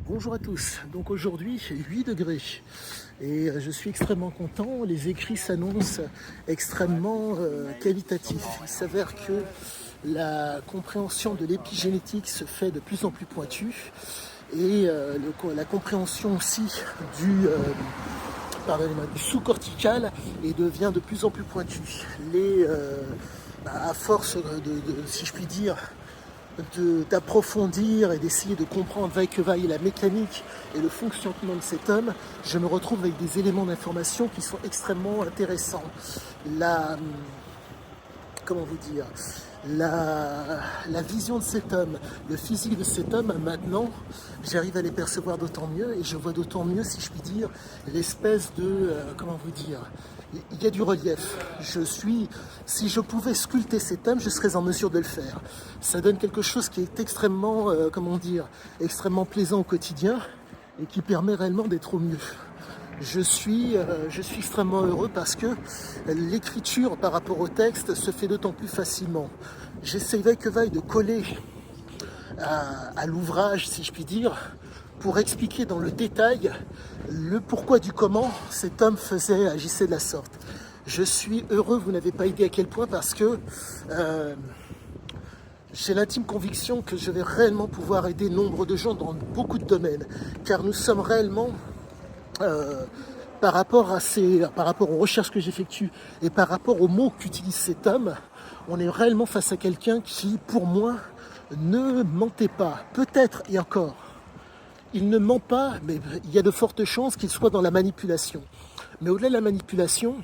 Bonjour à tous, donc aujourd'hui 8 degrés et je suis extrêmement content, les écrits s'annoncent extrêmement qualitatifs. Il s'avère que la compréhension de l'épigénétique se fait de plus en plus pointue et la compréhension aussi du, du sous-cortical et devient de plus en plus pointue. À force si je puis dire, d'approfondir et d'essayer de comprendre vaille que vaille la mécanique et le fonctionnement de cet homme, je me retrouve avec des éléments d'information qui sont extrêmement intéressants. Comment vous dire, la vision de cet homme, le physique de cet homme, maintenant, j'arrive à les percevoir d'autant mieux et je vois d'autant mieux, si je puis dire, l'espèce de, comment vous dire, il y a du relief. Si je pouvais sculpter cet homme, je serais en mesure de le faire. Ça donne quelque chose qui est extrêmement, extrêmement plaisant au quotidien et qui permet réellement d'être au mieux. Je suis extrêmement heureux parce que l'écriture par rapport au texte se fait d'autant plus facilement. J'essaierai que vaille de coller à l'ouvrage, si je puis dire, pour expliquer dans le détail le pourquoi du comment cet homme agissait de la sorte. Je suis heureux, vous n'avez pas idée à quel point, parce que j'ai l'intime conviction que je vais réellement pouvoir aider nombre de gens dans beaucoup de domaines, car nous sommes réellement... par rapport aux recherches que j'effectue et par rapport aux mots qu'utilise cet homme, on est réellement face à quelqu'un qui, pour moi, ne mentait pas. Peut-être, et encore, il ne ment pas, mais il y a de fortes chances qu'il soit dans la manipulation. Mais au-delà de la manipulation,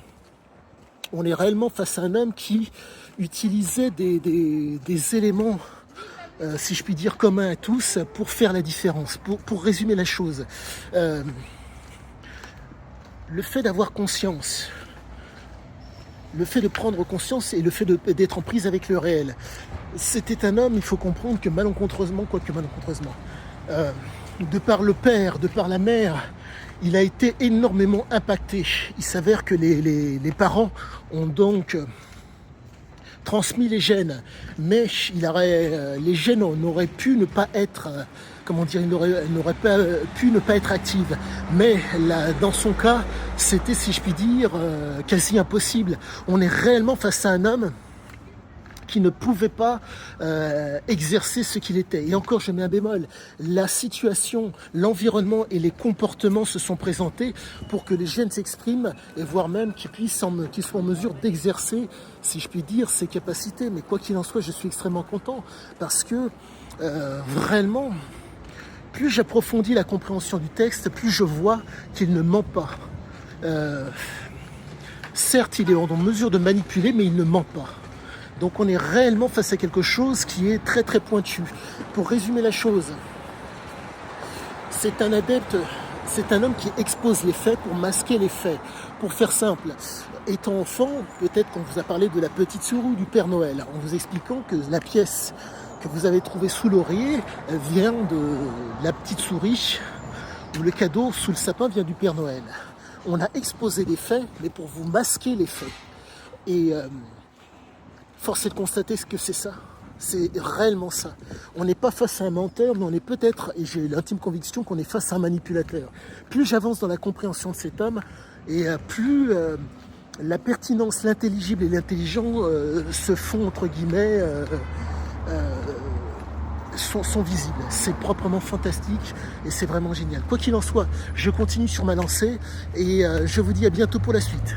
on est réellement face à un homme qui utilisait des éléments, si je puis dire, communs à tous, pour faire la différence, pour résumer la chose. Le fait d'avoir conscience, le fait de prendre conscience et le fait d'être en prise avec le réel. C'était un homme, il faut comprendre que malencontreusement, de par le père, de par la mère, il a été énormément impacté. Il s'avère que les parents ont donc transmis les gènes, mais les gènes n'auraient pu ne pas être, n'auraient pas pu ne pas être actives. Mais là, dans son cas, c'était, si je puis dire, quasi impossible. On est réellement face à un homme qui ne pouvait pas exercer ce qu'il était. Et encore, je mets un bémol, la situation, l'environnement et les comportements se sont présentés pour que les gènes s'expriment et voire même qu'ils soient en mesure d'exercer, si je puis dire, ses capacités. Mais quoi qu'il en soit, je suis extrêmement content parce que réellement, plus j'approfondis la compréhension du texte, plus je vois qu'il ne ment pas. Certes, il est en mesure de manipuler, mais il ne ment pas. Donc on est réellement face à quelque chose qui est très très pointu. Pour résumer la chose, c'est un adepte, c'est un homme qui expose les faits pour masquer les faits. Pour faire simple, étant enfant, peut-être qu'on vous a parlé de la petite souris du Père Noël, en vous expliquant que la pièce que vous avez trouvée sous l'oreiller vient de la petite souris, ou le cadeau sous le sapin vient du Père Noël. On a exposé les faits, mais pour vous masquer les faits. Et force est de constater ce que c'est ça. C'est réellement ça. On n'est pas face à un menteur, mais on est peut-être, et j'ai l'intime conviction qu'on est face à un manipulateur. Plus j'avance dans la compréhension de cet homme, et plus la pertinence, l'intelligible et l'intelligent se font, entre guillemets, sont visibles. C'est proprement fantastique et c'est vraiment génial. Quoi qu'il en soit, je continue sur ma lancée et je vous dis à bientôt pour la suite.